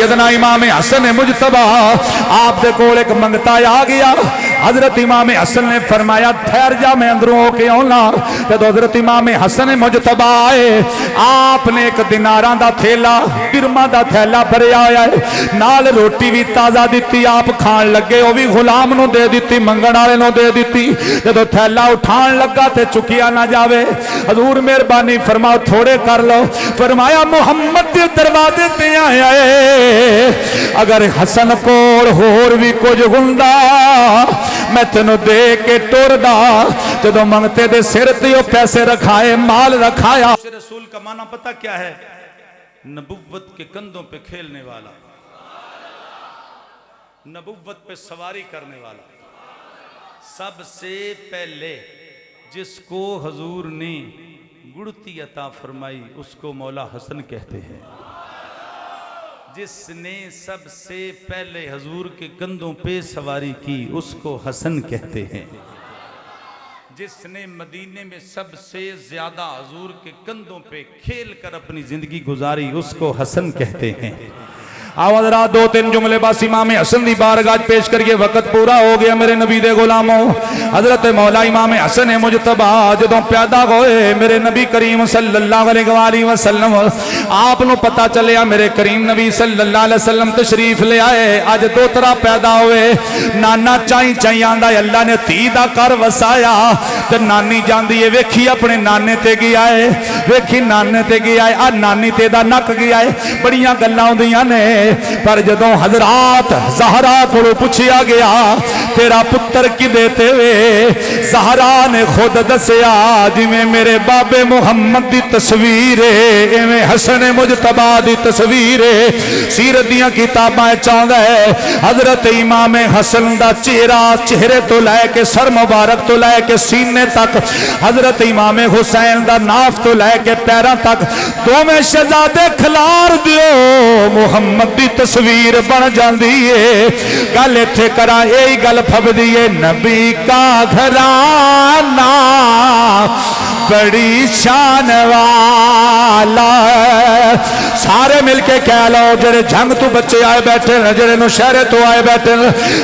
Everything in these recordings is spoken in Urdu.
سیدنا امام حسن مجتبی آپ دے کول ایک منگتا آ گیا. حضرت امام حسن نے فرمایا ٹھہر جا میں اندروں ہو کے آنا. جب حضرت امام حسن مجتبی آئے آپ نے ایک دیناراں دا تھیلا درہماں دا تھیلا بھریا ہویا ہے نال روٹی بھی تازہ دتی آپ کھان لگے وہ بھی غلام نو دے دتی منگن والے نو دے دتی. جب تھیلا اٹھان لگا تے چکیا نہ جاوے حضور مہربانی فرماؤ تھوڑے کر لو. فرمایا محمد دے دروازے تے آیا ہے اگر حسن کول ہور بھی کچھ ہوندا میں تینوں دے کے ٹر دا. جدوں منگتے دے سر تے او پیسے رکھائے مال رکھایا. رسول کا معنی پتہ کیا ہے؟ نبوت کے کندھوں پہ کھیلنے والا، نبوت پہ سواری کرنے والا. سب سے پہلے جس کو حضور نے گڑتی عطا فرمائی اس کو مولا حسن کہتے ہیں. جس نے سب سے پہلے حضور کے کندھوں پہ سواری کی اس کو حسن کہتے ہیں. جس نے مدینے میں سب سے زیادہ حضور کے کندھوں پہ کھیل کر اپنی زندگی گزاری اس کو حسن کہتے ہیں. آواز رات دو تین جملے بس امام حسن دی بارگاہ پیش کریے وقت پورا ہو گیا میرے نبی دے غلاموں. حضرت مولا امام حسن مجتبی جدوں پیدا ہوئے میرے نبی کریم صلی اللہ علیہ وآلہ وسلم آپ نو پتا چلیا میرے کریم نبی صلی اللہ علیہ وسلم تشریف لے آئے. اج دو طرح پیدا ہوئے. نانا چائی چائی آندا اللہ نے تھی دا کر وسایا تے نانی جاندی ہے ویکھی اپنے نانے تے گیا ہے ویکھی نانے تے گیا ہے. نانی تے دا نک گیا ہے بڑیاں گلاں ہوندیاں نے. پر جدوں حضرات زہرا کو پوچھیا گیا تیرا پتر کی دیتے ہوئے زہرا نے خود دسیا جی میں میرے بابے محمد دی تصویر ہے میں حسن مجتبی دی تصویر ہے. سیرت دیاں کتاباں چاہندا ہے حضرت امام حسن دا چہرہ چہرے تو لے کے سر مبارک تو لے کے سینے تک حضرت امام حسین دا ناف تو لے کے پیراں تک دو میں شہزادے کھلار دیو محمد دی تصویر بن جاندی ہے. گل ایتھے کرا یہی گل پھبدی ہے نبی کا گھرانہ بڑی شان والا. سارے مل کے کہہ لو جڑے جنگ تو بچے آئے بیٹھے جڑے نوشہرے تو آئے بیٹھے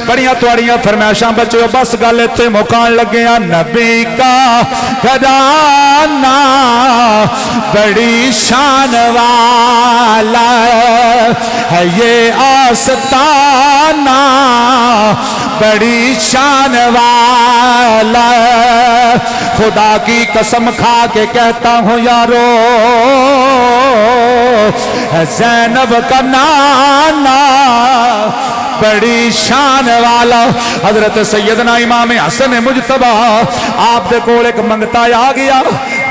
بڑیاں تواڑیاں فرمائشاں بچے بس گل ایتھے مکان لگے ہیں. نبی کا گھرانہ بڑی شان والا ہے یہ آستانہ بڑی شان والا. خدا کی قسم کھا کے کہتا ہوں یارو زینب کا نانا بڑی شان والا. حضرت سیدنا امام حسن مجتبی آپ دے کول ایک منگتا آ گیا.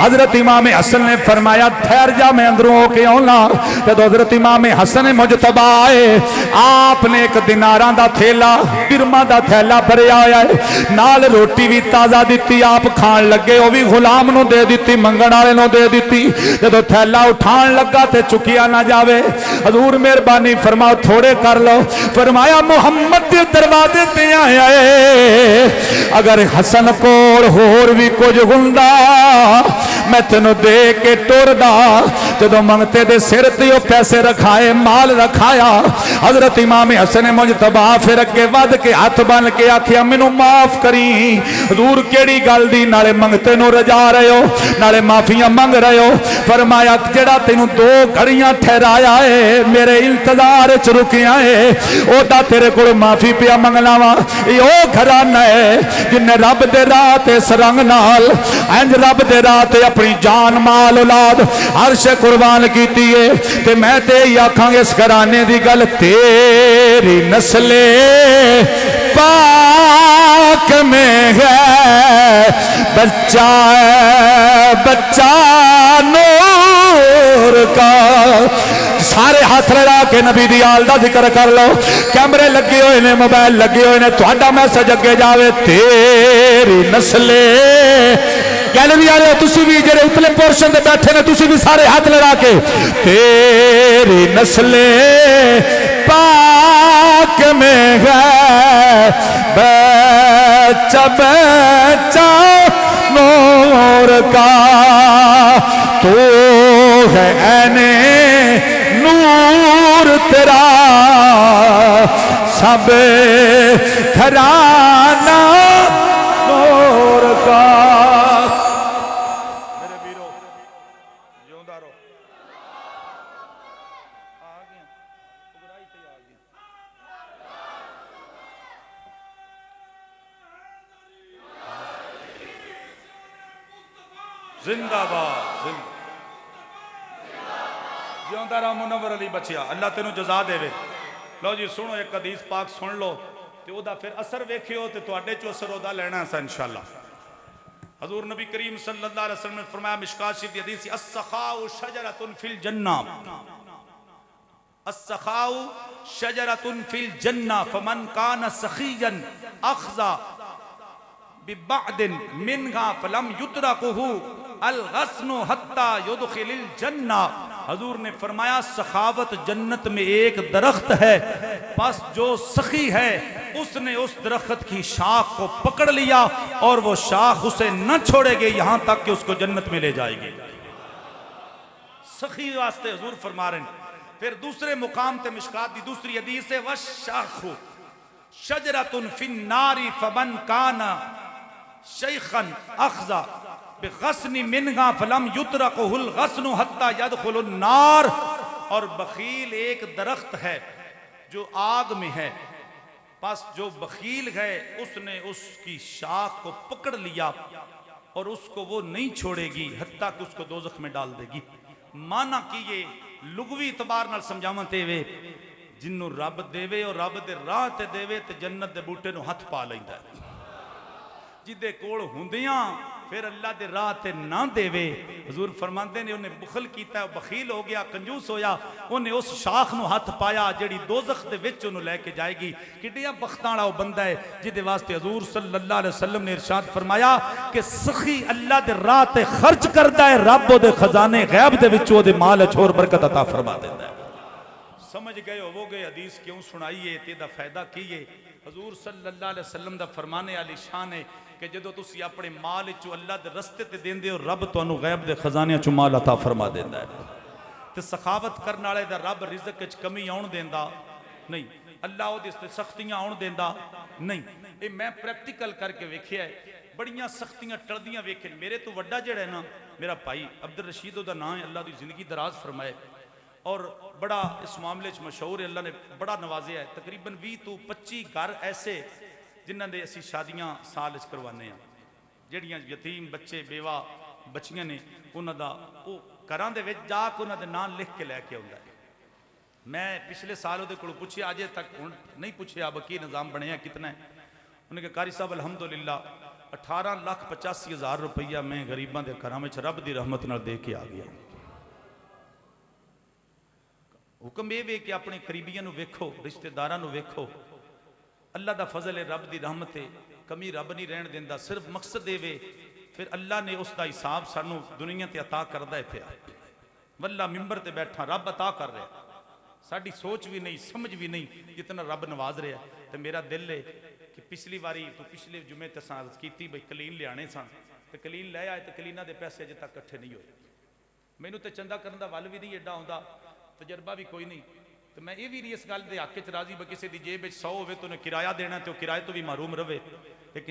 حضرت امام حسن نے فرمایا ٹھہر جا میں اندروں ہو کے آنا. جب حضرت امام حسن مجتبی آئے آپ نے ایک دیناراں دا تھیلا درہماں دا تھیلا بھریا ہویا ہے نال روٹی بھی تازہ دتی آپ کھان لگے وہ بھی غلام نو دے دتی منگن والے نو دے دتی. جب تھیلا اٹھان لگا تے چکیا نہ جاوے حضور مہربانی فرماؤ تھوڑے کر لو. فرمایا محمد دے دروازے تے آیا ہے اگر حسن کول ہور بھی کچھ ہوندا میں تینوں دے کے ٹر دا. جدوں منگتے دے سر تے او پیسے رکھائے مال رکھایا. حضرت امام حسن مجتبی پھر اگے ود کے ہاتھ بن کے آکھیا مینوں معاف کری. حضور کیڑی گل دی نالے منگتے نو رجا رہے ہو نالے معافیاں منگ رہے ہو. فرمایا جڑا تینوں دو گھڑیاں ٹھہرایا ہے میرے انتظار وچ رکیا ہے او دا تیرے کول معافی پیا منگنا وا. یہ او گھرانہ ہے جن رب دے راہ تے اس رنگ نال انج رب دے راہ تے اپنی جان مال اولاد ہر شے قربان کیتی ہے. تے میں تے ہی آکھاں گے اس گھرانے دی گل تیری نسل پاک میں ہے بچہ بچہ نور کا. سارے ہاتھ لڑا کے نبی دی آل دا ذکر کر لو. کیمرے لگے ہوئے نے موبائل لگے ہوئے نے تہاڈا میسج اگے جاوے تیری نسل گیلری والے تسی بھی جڑے اتلے پورشن دے بیٹھے نے تسی بھی سارے ہاتھ لڑا کے تیری نسل پاک میں ہے بچہ بچہ نور کا. تو ہے عین نور تیرا سب گھرانہ نور کا. میرے بیرو جیوندا رہو. آ گیا اگرائی تے آ گیا. زندہ باد. جیوندا رہو منور علی بچیا. اللہ تینوں جزا دے وے. لو جی سنو ایک حدیث پاک سن لو تے او دا پھر اثر ویکھیو تے تواڈے چوں اثر او دا لینا ہے انشاءاللہ. حضور نبی کریم صلی اللہ علیہ وسلم نے فرمایا مشکات شریف کی حدیث السخاء شجرۃ فی الجنہ. السخاء شجرۃ فی الجنہ فمن کان سخیا اخذ ببعد منها فلم یترکہ الغصن حتی یدخل الجنہ. حضور نے فرمایا سخاوت جنت میں ایک درخت ہے، پس جو سخی ہے اس نے اس درخت کی شاخ کو پکڑ لیا اور وہ شاخ اسے نہ چھوڑے گی یہاں تک کہ اس کو جنت میں لے جائے گی. سخی واسطے حضور فرما رہے ہیں. پھر دوسرے مقام تے مشکات دی دوسری حدیث ہے وَالشَّاخُ شَجْرَةٌ فِي النَّارِ فَمَنْ كَانَ شَيْخًا أَخْذَ بِغَصْنِ مِنْهَا فَلَمْ يُتْرَقُهُ الْغَصْنُ حَتَّى يَدْخُلُ النَّارِ. اور بخیل ایک درخت ہے جو آگ میں ہے، پس جو بخیل ہے اس نے اس کی شاخ کو پکڑ لیا اور اس کو وہ نہیں چھوڑے گی حتیٰ کہ اس کو دوزخ میں ڈال دے گی. مانا کیے لغوی اعتبار نال سمجھاواں تے وے جنوں رب دیوے اور رب دے راہ تے دیوے تے جنت دے بوٹے نو ہتھ پا لیندا ہے. جدے کول ہوندیاں پھر اللہ دے راہ تے نہ دے وے. حضور فرماندے نے انہیں بخل کیتا ہے، بخیل ہو گیا، کنجوس ہویا، انہیں اس شاخ نو ہاتھ پایا جڑی دوزخ دے وچ انہوں لے کے جائے گی. کڈیا بختاں والا وہ بندہ ہے جدے واسطے حضور صلی اللہ علیہ وسلم نے ارشاد فرمایا کہ سخی اللہ دے راہ تے خرچ کردا ہے، رب دے خزانے غیب دے وچ او دے مال وچ اور برکت عطا فرما دیندا ہے. سمجھ گئے ہو گئے حدیث کیوں سنائیے تے دا فائدہ کیے. حضور صلی اللہ علیہ وسلم دا فرمانے علی شان ہے کہ جدو تسی اپنے مال چو اللہ دے رستے تے دیندے ہو رب تانوں غیب دے خزانے چو مال عطا فرما دیندا ہے. تے سخاوت کرن والے دا رب رزق وچ کمی آن دیندا نہیں، اللہ او دے سختیاں آن دیندا نہیں. اے میں پریکٹیکل کر کے ویکھیا ہے، بڑیاں سختیاں ٹردیاں ویکھن. میرے تو وڈا جڑا ہے نا میرا بھائی عبد الرشید دا نام ہے، اللہ دی زندگی دراز فرمائے اور بڑا اس معاملے چ مشہور ہے، اللہ نے بڑا نوازیا ہے. تقریباً 20 تو 25 گھر ایسے جنہاں دے اسی شادیاں سال وچ کروانے ہیں، جڑیاں یتیم بچے بیوہ بچیاں نے انہاں دا او گھراں دے وچ جا کے انہاں دے نام لکھ کے لے کے آوندا ہے. میں پچھلے سال دے کول پوچھیا، اجے تک ہن نہیں پوچھیا اب کی نظام بنیا کتنا ہے. انہوں نے کہا قاری صاحب الحمدللہ 18,85,000 روپیہ میں غریباں دے گھراں وچ رب دی رحمت نال دے کے آ گیا. حکم یہ وے کہ اپنے قریبیاں نو ویکھو، رشتہ داراں نو ویکھو. اللہ دا فضل ہے، رب دی رحمت ہے، کمی رب نہیں رہن دیندا. صرف مقصد دے وے پھر اللہ نے اس دا حساب سانو دنیا تے عطا کردا ہے. پھر واللہ ممبر تے بیٹھا رب عطا کر رہا ہے. ساڈی سوچ بھی نہیں سمجھ بھی نہیں جتنا رب نواز رہا ہے. تے میرا دل ہے کہ پچھلی واری تو پچھلے جمعے تے سان عرض کیتی بھئی کلین لے آنے سن تے کلین لے آئے تے کلینہ دے پیسے اجے تک اکٹھے نہیں ہوئے. مینوں تے چندہ کرن دا ول بھی نہیں ایڈا ہوندا، تجربہ بھی کوئی نہیں. تو میں یہ بھی نہیں اس گل دے حق وچ راضی بہ کسی دی جیب وچ 100 ہوے تو نے کرایہ دینا تے وہ کرایہ تو بھی محروم رہے. لیکن